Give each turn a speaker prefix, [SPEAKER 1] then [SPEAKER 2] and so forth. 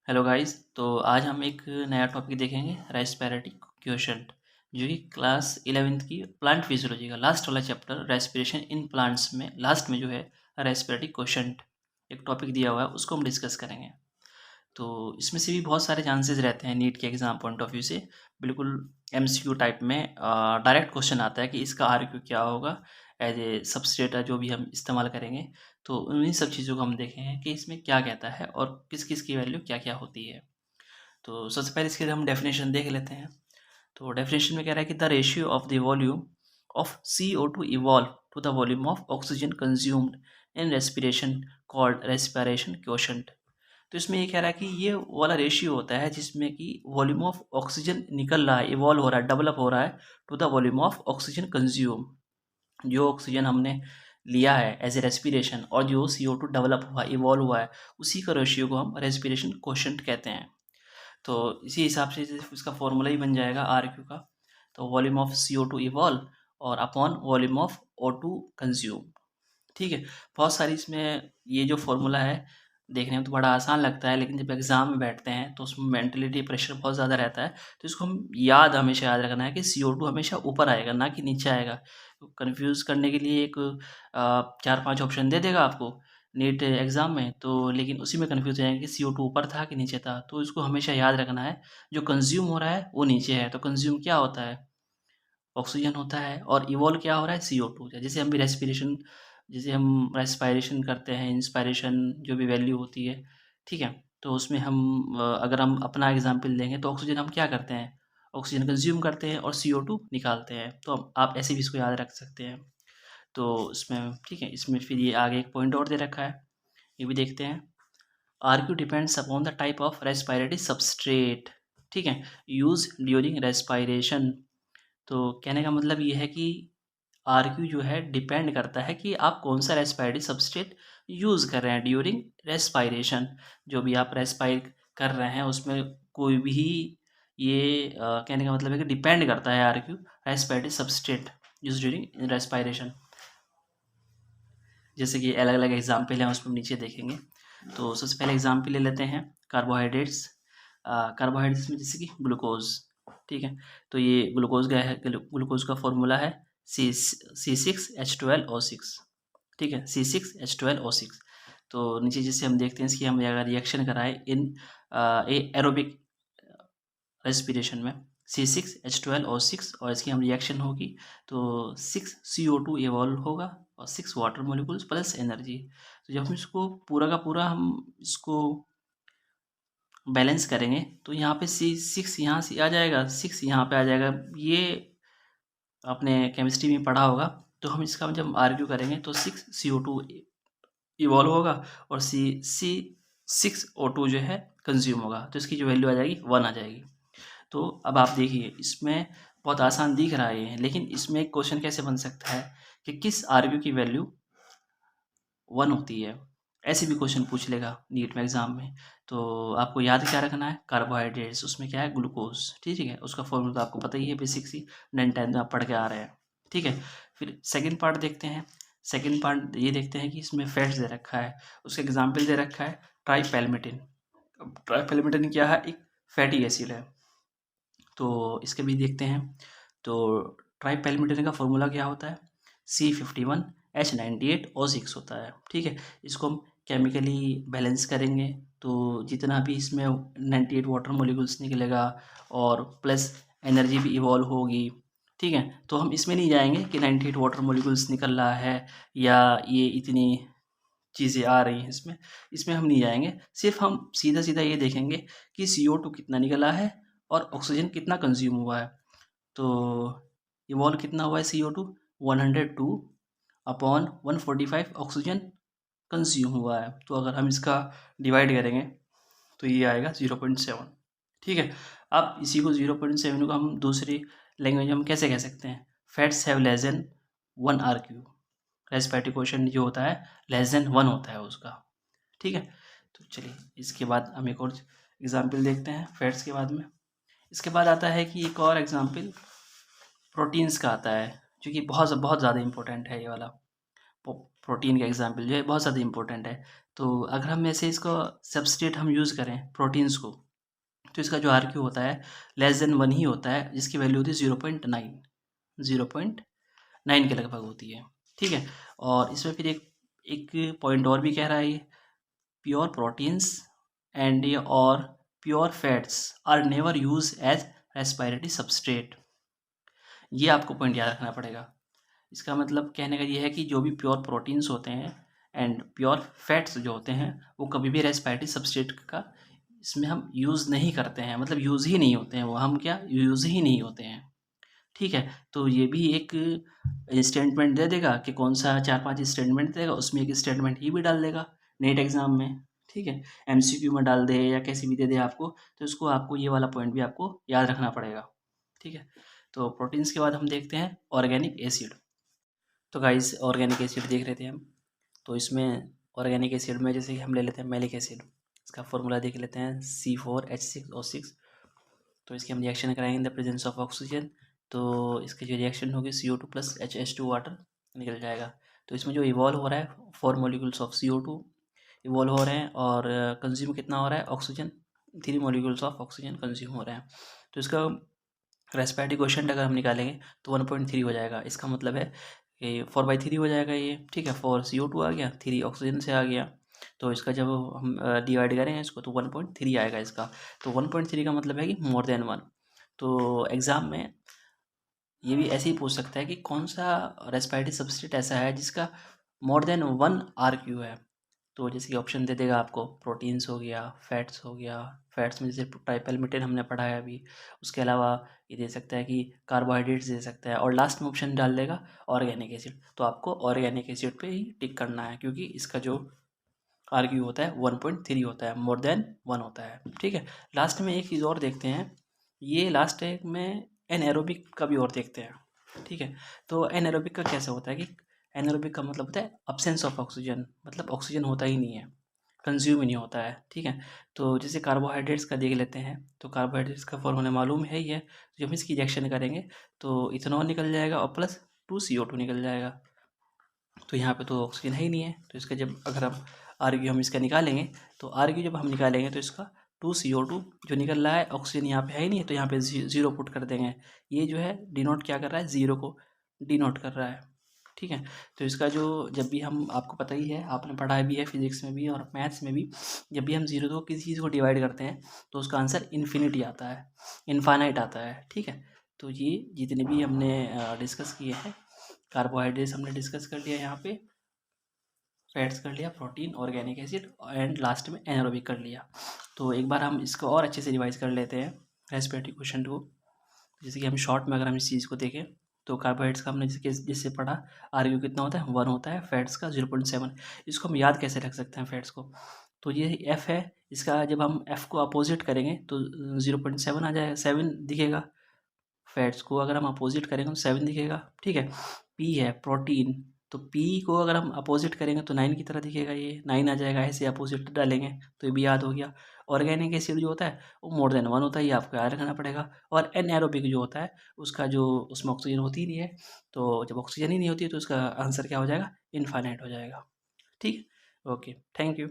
[SPEAKER 1] Hello guys. तो आज हम एक नया टॉपिक देखेंगे, रेस्पिरेटरी क्वोशंट, जो कि क्लास 11th की प्लांट फिजियोलॉजी का लास्ट वाला चैप्टर रेस्पिरेशन इन प्लांट्स में लास्ट में जो है रेस्पिरेटरी क्वोशंट एक टॉपिक दिया हुआ है, उसको हम डिस्कस करेंगे। तो इसमें से भी बहुत सारे चांसेस रहते हैं नीट के एग्जाम पॉइंट ऑफ व्यू से। बिल्कुल एमसीक्यू टाइप में डायरेक्ट क्वेश्चन आता है कि इसका आरक्यू क्या होगा, एज ए सबस्ट्रेट जो भी हम इस्तेमाल करेंगे। तो उन्हीं सब चीज़ों को हम देखेंगे कि इसमें क्या कहता है और किस किस की वैल्यू क्या क्या होती है। तो सबसे पहले इसके हम डेफिनेशन देख लेते हैं। तो डेफिनेशन में कह रहा है कि the ratio of the volume of CO2 evolve to the volume of oxygen consumed in respiration called respiration quotient. तो इसमें ये कह रहा है कि ये वाला रेशियो होता है जिसमें कि वॉल्यूम ऑफ ऑक्सीजन निकल रहा है, इवॉल्व हो रहा है, डेवलप हो रहा है to the volume of oxygen consume. जो ऑक्सीजन हमने लिया है एज ए रेस्पिरेशन और जो CO2 डेवलप हुआ, इवॉल्व हुआ है, उसी का रेशियो को हम रेस्पिरेशन क्वोशंट कहते हैं। तो इसी हिसाब से इसका फॉर्मूला ही बन जाएगा RQ का। तो वॉल्यूम ऑफ CO2 इवॉल्व और upon volume of O2 consume. ठीक है। बहुत सारी इसमें ये जो फॉर्मूला है देखने में तो बड़ा आसान लगता है, लेकिन जब एग्ज़ाम में बैठते हैं तो उसमें मेंटलिटी प्रेशर बहुत ज़्यादा रहता है। तो इसको हम हमेशा याद रखना है कि CO2 हमेशा ऊपर आएगा, ना कि नीचे आएगा। तो कन्फ्यूज़ करने के लिए एक 4-5 ऑप्शन दे देगा आपको नीट एग्ज़ाम में, तो लेकिन उसी में कन्फ्यूज़ हो जाएंगे कि CO2 ऊपर था कि नीचे था। तो इसको हमेशा याद रखना है, जो कंज़्यूम हो रहा है वो नीचे है। तो कंज़्यूम क्या होता है? ऑक्सीजन होता है। और इवॉल्व क्या हो रहा है? CO2। जैसे हम भी रेस्पिरेशन, जैसे हम रेस्पायरेशन करते हैं, इंस्पायरेशन जो भी वैल्यू होती है, ठीक है? तो उसमें हम अगर हम अपना एग्ज़ाम्पल लेंगे तो ऑक्सीजन हम क्या करते हैं? ऑक्सीजन कंज़्यूम करते हैं और CO2 निकालते हैं। तो आप ऐसे भी इसको याद रख सकते हैं। तो इसमें ठीक है, इसमें फिर ये आगे एक पॉइंट और दे रखा है, ये भी देखते हैं। RQ depends upon the type of respiratory substrate, ठीक है, यूज़ ड्यूरिंग रेस्पायरेशन। तो कहने का मतलब ये है कि आरक्यू जो है डिपेंड करता है कि आप कौन सा रेस्पिरेटरी सबस्ट्रेट यूज़ कर रहे हैं ड्यूरिंग रेस्पायरेशन। जो भी आप रेस्पायर कर रहे हैं उसमें कोई भी ये कहने का मतलब है कि डिपेंड करता है RQ respiratory substrate use during respiration. जैसे कि अलग अलग एग्जाम्पल हैं, उसको नीचे देखेंगे। तो सबसे पहले एग्जाम्पल ले लेते हैं कार्बोहाइड्रेट्स। कार्बोहाइड्रेट्स में जैसे कि ग्लूकोज, ठीक है। तो ये ग्लूकोज का है, ग्लूकोज का फॉर्मूला है C6H12O6, ठीक है, C6H12O6। तो नीचे जैसे हम देखते हैं इसकी हम अगर रिएक्शन कराएं इन एरोबिक रेस्पिरेशन में C6H12O6 और इसकी हम रिएक्शन होगी तो 6CO2 इवॉल्व होगा और 6 वाटर मॉलिक्यूल्स प्लस एनर्जी। तो जब हम इसको पूरा का पूरा हम इसको बैलेंस करेंगे तो यहाँ पे C6 यहाँ से आ जाएगा, 6 यहाँ पे आ जाएगा। ये आपने केमिस्ट्री में पढ़ा होगा। तो हम इसका जब आर्ग्यू करेंगे तो 6CO2 इवॉल्व होगा और C6O2 जो है कंज्यूम होगा। तो इसकी जो वैल्यू आ जाएगी 1 आ जाएगी। तो अब आप देखिए इसमें बहुत आसान दिख रहा है ये, लेकिन इसमें एक क्वेश्चन कैसे बन सकता है कि किस आरग्यू की वैल्यू 1 होती है। ऐसे भी क्वेश्चन पूछ लेगा नीट में एग्जाम में। तो आपको याद क्या रखना है? कार्बोहाइड्रेट्स, उसमें क्या है? ग्लूकोज, ठीक है। उसका फॉर्मूला तो आपको पता ही है, बेसिक सी 9th में आप पढ़ के आ रहे हैं, ठीक है। फिर सेकेंड पार्ट देखते हैं। सेकेंड पार्ट ये देखते हैं कि इसमें फैट्स दे रखा है, उसका एग्जाम्पल दे रखा है ट्राइपैल्मिटिन। ट्राइपैल्मिटिन क्या है? एक फैटी एसिड है। तो इसके भी देखते हैं। तो ट्राइपैल्मिटिन का फॉर्मूला क्या होता है? C51H98O6 होता है, ठीक है। इसको हम केमिकली बैलेंस करेंगे तो जितना भी इसमें 98 वाटर मॉलिक्यूल्स निकलेगा और प्लस एनर्जी भी इवॉल्व होगी, ठीक है। तो हम इसमें नहीं जाएंगे कि 98 वाटर मॉलिक्यूल्स निकल रहा है या ये इतनी चीज़ें आ रही हैं इसमें, इसमें हम नहीं जाएंगे। सिर्फ हम सीधा सीधा ये देखेंगे कि CO2 कितना निकला है और ऑक्सीजन कितना कंज्यूम हुआ है। तो इवॉल्व कितना हुआ है? CO2 102 अपॉन 145 ऑक्सीजन कंज्यूम हुआ है। तो अगर हम इसका डिवाइड करेंगे तो ये आएगा 0.7, ठीक है। अब इसी को 0.7 को हम दूसरी लैंग्वेज में हम कैसे कह सकते हैं? Fats have less than 1 RQ। Respiratory quotient जो होता है लेस देन 1 होता है उसका, ठीक है। तो चलिए इसके बाद हम एक और एग्जाम्पल देखते हैं फैट्स के बाद में। इसके बाद आता है कि एक और एग्जाम्पल प्रोटीन्स का आता है, जो कि बहुत बहुत ज़्यादा इंपॉर्टेंट है ये वाला। प्रोटीन का एग्जाम्पल जो है बहुत ज़्यादा इंपॉर्टेंट है। तो अगर हम ऐसे इसको सबस्ट्रेट हम यूज़ करें प्रोटीन्स को, तो इसका जो आर क्यू होता है लेस देन 1 ही होता है, जिसकी वैल्यू होती है 0.9, 0.9 के लगभग होती है, ठीक है। और इसमें फिर एक एक पॉइंट और भी कह रहा है ये, प्योर प्रोटीन्स एंड और pure fats are never use as respiratory substrate. ये आपको पॉइंट याद रखना पड़ेगा। इसका मतलब कहने का ये है कि जो भी प्योर प्रोटीन्स होते हैं एंड प्योर फैट्स जो होते हैं वो कभी भी रेस्पिरेटरी सबस्ट्रेट का इसमें हम यूज़ नहीं करते हैं, मतलब यूज़ ही नहीं होते हैं, वो हम क्या यूज़ ही नहीं होते हैं, ठीक है। तो ये भी एक स्टेटमेंट दे देगा कि कौन सा 4-5 स्टेटमेंट देगा, उसमें एक स्टेटमेंट ही भी डाल देगा नेट एग्जाम में, ठीक है। एमसीक्यू में डाल दे या कैसे भी दे दे आपको, तो इसको आपको ये वाला पॉइंट भी आपको याद रखना पड़ेगा, ठीक है। तो प्रोटीन्स के बाद हम देखते हैं ऑर्गेनिक एसिड। तो गाइस ऑर्गेनिक एसिड देख रहे थे हम, तो इसमें ऑर्गेनिक एसिड में जैसे कि हम ले लेते हैं मैलिक एसिड, इसका फॉर्मूला देख लेते हैं C4H6O6। तो इसके हम रिएक्शन कराएंगे in the presence of oxygen, तो इसकी जो रिएक्शन होगी CO2 प्लस HH2 वाटर निकल जाएगा। तो इसमें जो इवॉल्व हो रहा है 4 मॉलिक्यूल्स ऑफ CO2 इवॉल्व हो रहे हैं, और कंज्यूम कितना हो रहा है oxygen, 3 molecules of oxygen consume हो रहे हैं। तो इसका रेस्पिरेटरी क्वोशिएंट अगर हम निकालेंगे तो 1.3 हो जाएगा। इसका मतलब है कि 4/3 हो जाएगा ये, ठीक है। 4 CO2 आ गया, 3 ऑक्सीजन से आ गया, तो इसका जब हम डिवाइड करेंगे इसको तो 1.3 आएगा इसका। तो 1.3 का मतलब है कि मोर देन 1। तो एग्ज़ाम में ये भी ऐसे ही पूछ सकता है कि कौन सा रेस्पिरेटरी सबस्ट्रेट ऐसा है जिसका मोर देन 1 RQ है। तो जैसे कि ऑप्शन दे देगा आपको, प्रोटीन्स हो गया, फैट्स हो गया, फैट्स में जैसे ट्राइपेलमिटेन हमने पढ़ा है अभी, उसके अलावा ये दे सकता है कि कार्बोहाइड्रेट्स दे सकता है, और लास्ट में ऑप्शन डाल देगा ऑर्गेनिक एसिड। तो आपको ऑर्गेनिक एसिड पे ही टिक करना है, क्योंकि इसका जो आर्ग्यू होता है 1.3 होता है, मोर देन 1 होता है, ठीक है। लास्ट में एक चीज़ और देखते हैं, ये लास्ट एक में एनएरोबिक का भी और देखते हैं, ठीक है। तो एनएरोबिक का कैसे होता है कि एनएरोबिक का मतलब होता है अब्सेंस ऑफ ऑक्सीजन, मतलब ऑक्सीजन होता ही नहीं है, कंज्यूम ही नहीं होता है, ठीक है। तो जैसे कार्बोहाइड्रेट्स का देख लेते हैं, तो कार्बोहाइड्रेट्स का फॉर्मूला मालूम है ही है, तो जब हम इसकी रिएक्शन करेंगे तो इथेनॉल निकल जाएगा और प्लस 2CO2 निकल जाएगा। तो यहाँ पे तो ऑक्सीजन है ही नहीं है, तो इसका जब अगर हम आर्ग्यू हम इसका निकालेंगे, तो आर्ग्यू जब हम निकालेंगे तो इसका 2CO2 जो निकल रहा है, ऑक्सीजन यहाँ पे है ही नहीं है, तो यहाँ पे ज़ीरो पुट कर देंगे। ये जो है डिनोट क्या कर रहा है, ज़ीरो को डिनोट कर रहा है, ठीक है। तो इसका जो जब भी हम, आपको पता ही है, आपने पढ़ा भी है फिजिक्स में भी और मैथ्स में भी, जब भी हम ज़ीरो को किसी चीज़ को डिवाइड करते हैं तो उसका आंसर इन्फिनिटी आता है, इनफाइनाइट आता है, ठीक है। तो ये जितने भी हमने डिस्कस किए हैं, कार्बोहाइड्रेट्स हमने डिस्कस कर लिया, यहाँ पे फैट्स कर लिया, protein, organic acid, and last में एनारोबिक कर लिया। तो एक बार हम इसको और अच्छे से रिवाइज कर लेते हैं रेस्पिरेटरी क्वेश्चन को। जैसे कि हम शॉर्ट में अगर हम इस चीज़ को देखें, तो कार्बोहाइड्रेट्स का हमने जिससे पढ़ा, आर्ग्यू कितना होता है 1 होता है, फैट्स का 0.7। इसको हम याद कैसे रख सकते हैं फैट्स को, तो ये एफ है, इसका जब हम एफ को अपोजिट करेंगे तो 0.7 आ जाएगा, 7 दिखेगा। फैट्स को अगर हम अपोजिट करेंगे तो 7 दिखेगा, ठीक है। पी है प्रोटीन, तो पी को अगर हम अपोजिट करेंगे तो 9 की तरह दिखेगा, ये 9 आ जाएगा, ऐसे अपोजिट डालेंगे तो ये भी याद हो गया। ऑर्गेनिक एसिड जो होता है वो मोर देन 1 होता है, ये आपको याद रखना पड़ेगा। और एनएरोबिक जो होता है उसका जो, उसमें ऑक्सीजन होती ही नहीं है, तो जब ऑक्सीजन ही नहीं होती है तो उसका आंसर क्या हो जाएगा, इनफाइनाइट हो जाएगा, ठीक है। Okay, thank you.